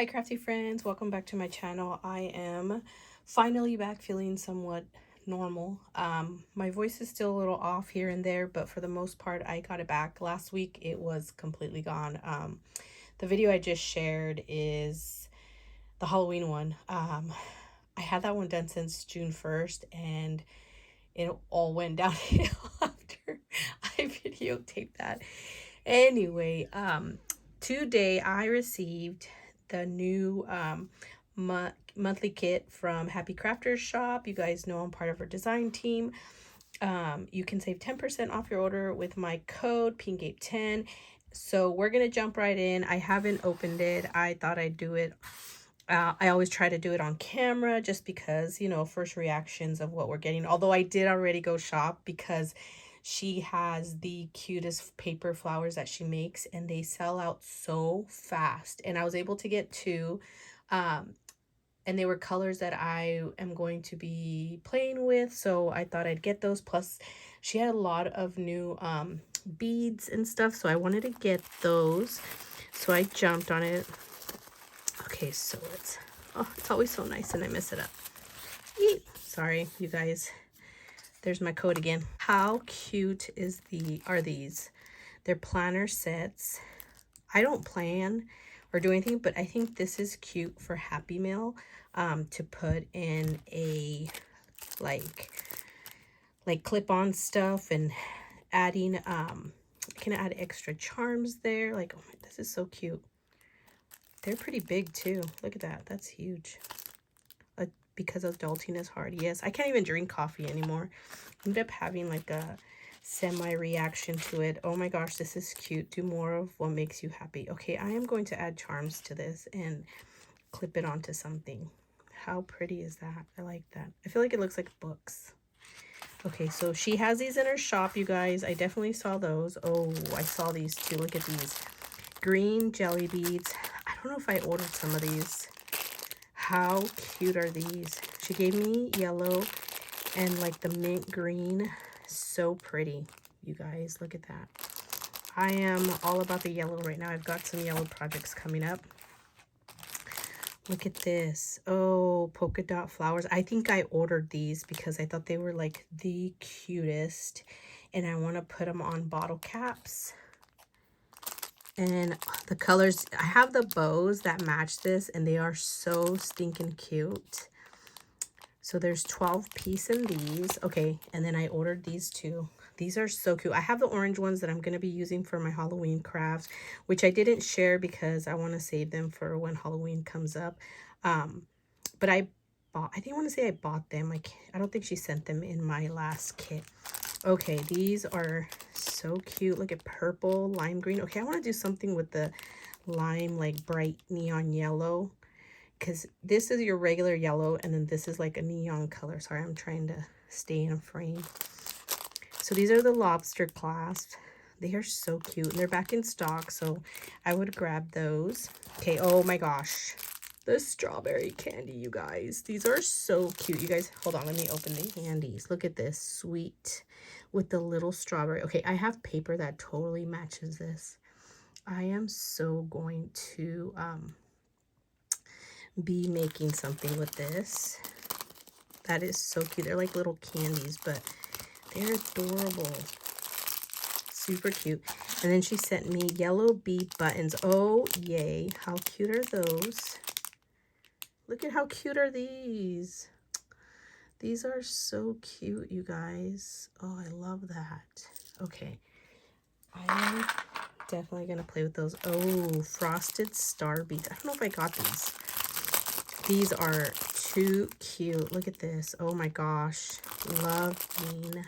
Hi crafty friends, welcome back to my channel. I am finally back feeling somewhat normal. My voice is still a little off here and there, but for the most part I got it back. Last week it was completely gone. The video I just shared is the Halloween one. I had that one done since June 1st and it all went downhill after I videotaped that. Anyway, today I received the new monthly kit from Happy Crafters Shop. You guys know I'm part of her design team. You can save 10% off your order with my code PINKAPE10. So we're gonna jump right in. I haven't opened it. I thought I'd do it. I always try to do it on camera just because, you know, first reactions of what we're getting. Although I did already go shop because she has the cutest paper flowers that she makes and they sell out so fast. And I was able to get two. And they were colors that I am going to be playing with. So I thought I'd get those. Plus, she had a lot of new beads and stuff. So I wanted to get those. So I jumped on it. Okay, so it's always so nice and I mess it up. Eee! Sorry, you guys. There's my code again. How cute are these? They're planner sets. I don't plan or do anything, but I think this is cute for Happy Mail to put in a like clip-on stuff and adding you can add extra charms there. Like, oh, this is so cute. They're pretty big too. Look at that. That's huge. Because adulting is hard. Yes, I can't even drink coffee anymore. I ended up having like a semi-reaction to it. Oh my gosh, this is cute. Do more of what makes you happy. Okay, I am going to add charms to this and clip it onto something. How pretty is that? I like that. I feel like it looks like books. Okay, so she has these in her shop, you guys. I definitely saw those. Oh, I saw these too. Look at these. Green jelly beads. I don't know if I ordered some of these. How cute are these? She gave me yellow and like the mint green. So pretty, you guys. Look at that. I am all about the yellow right now. I've got some yellow projects coming up. Look at this. Oh, polka dot flowers. I think I ordered these because I thought they were like the cutest. And I want to put them on bottle caps. And the colors, I have the bows that match this and they are so stinking cute. So there's 12 piece in these. Okay, and then I ordered these two. These are so cute. I have the orange ones that I'm going to be using for my Halloween crafts, which I didn't share because I want to save them for when Halloween comes up. But I want to say I bought them. I don't think she sent them in my last kit. Okay, these are so cute. Look at purple, lime green. Okay, I want to do something with the lime, like bright neon yellow. Because this is your regular yellow, and then this is like a neon color. Sorry, I'm trying to stay in a frame. So these are the lobster clasps. They are so cute, and they're back in stock, so I would grab those. Okay, oh my gosh. The strawberry candy, you guys. These are so cute. You guys, hold on. Let me open the candies. Look at this. Sweet with the little strawberry. Okay, I have paper that totally matches this. I am so going to be making something with this. That is so cute. They're like little candies, but they're adorable. Super cute. And then she sent me yellow bead buttons. Oh, yay. How cute are those? Look at how cute are these. These are so cute, you guys. Oh, I love that. Okay. I am definitely going to play with those. Oh, frosted star beads. I don't know if I got these. These are too cute. Look at this. Oh my gosh. Love green.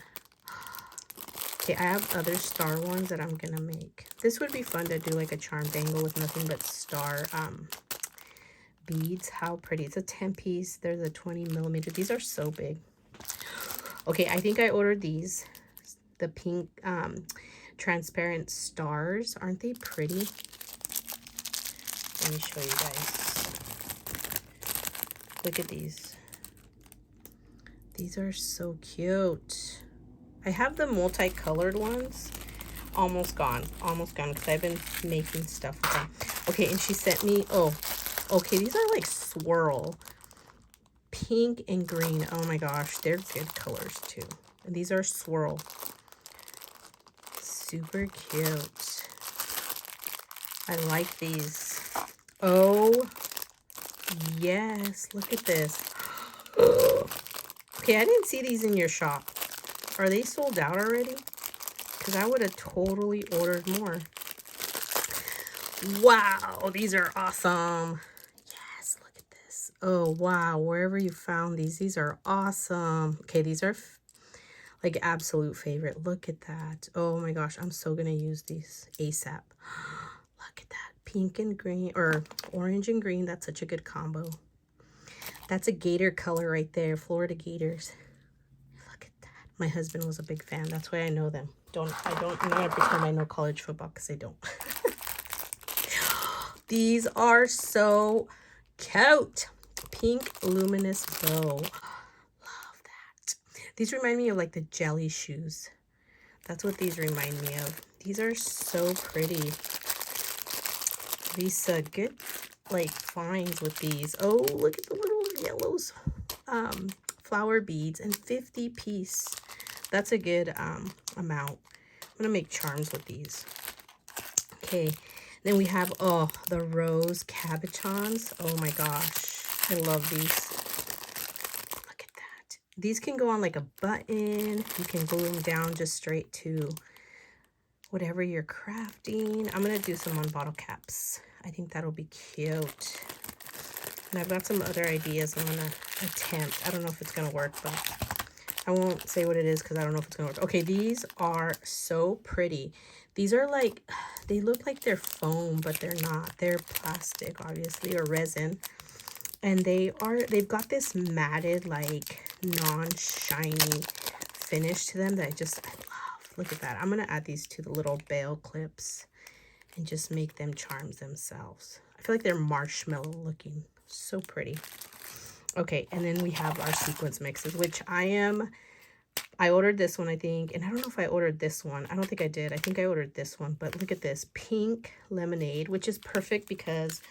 Okay, I have other star ones that I'm going to make. This would be fun to do like a charm bangle with nothing but star beads. How pretty. It's a 10 piece. There's a 20 millimeter. These are so big. Okay, I think I ordered these. The pink transparent stars. Aren't they pretty? Let me show you guys. Look at these. These are so cute. I have the multicolored ones. Almost gone because I've been making stuff with them. Okay, and she sent me, oh Okay, these are like swirl. Pink and green. Oh my gosh, they're good colors too. And these are swirl. Super cute. I like these. Oh, yes. Look at this. Okay, I didn't see these in your shop. Are they sold out already? Because I would have totally ordered more. Wow, these are awesome. Yes, look at this. Oh, wow. Wherever you found these are awesome. Okay, these are like absolute favorite. Look at that. Oh my gosh, I'm so gonna use these ASAP. Look at that. Pink and green, or orange and green. That's such a good combo. That's a gator color right there. Florida Gators. Look at that. My husband was a big fan. That's why I know them. I'm not gonna pretend I know college football because I don't. These are so cute. Pink luminous bow. Love that. These remind me of like the jelly shoes. That's what these remind me of. These are so pretty. Lisa, good like finds with these. Oh, look at the little yellows. Flower beads and 50 piece. That's a good amount. I'm gonna make charms with these. Okay, then we have, oh, the rose cabochons. Oh my gosh, I love these. Look at that. These can go on like a button. You can glue them down just straight to whatever you're crafting. I'm gonna do some on bottle caps. I think that'll be cute. And I've got some other ideas I'm gonna attempt. I don't know if it's gonna work, but I won't say what it is because I don't know if it's gonna work. Okay, these are so pretty. These are like, they look like they're foam, but they're not. They're plastic, obviously, or resin. And they've got this matted, like, non-shiny finish to them that I love. Look at that. I'm gonna add these to the little bail clips and just make them charms themselves. I feel like they're marshmallow looking. So pretty. Okay, and then we have our sequence mixes, which I ordered this one, I think, and I don't know if I ordered this one. I don't think I did. I think I ordered this one, but look at this pink lemonade, which is perfect because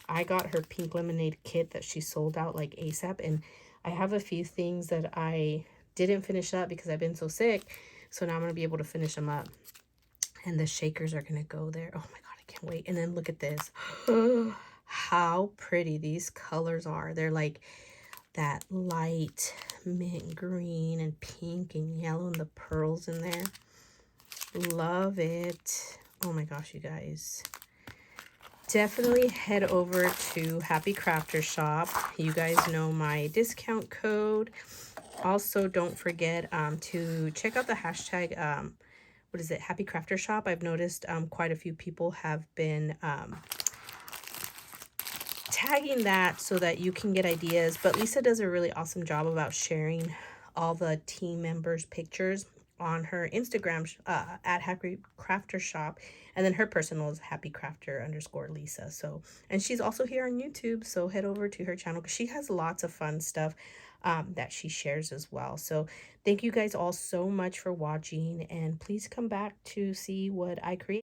I got her pink lemonade kit that she sold out like ASAP, and I have a few things that I didn't finish up because I've been so sick, so now I'm going to be able to finish them up, and the shakers are going to go there. Oh my God, I can't wait. And then look at this. How pretty these colors are. They're like that light mint green and pink and yellow and the pearls in there. Love it. Oh my gosh, you guys. Definitely head over to Happy Crafter Shop. You guys know my discount code. Also, don't forget to check out the hashtag, what is it, Happy Crafter Shop. I've noticed quite a few people have been tagging that so that you can get ideas, but Lisa does a really awesome job about sharing all the team members' pictures on her Instagram at Happy Crafter Shop, and then her personal is happycrafter_Lisa. So, and she's also here on YouTube, so head over to her channel because she has lots of fun stuff that she shares as well. So thank you guys all so much for watching, and please come back to see what I create.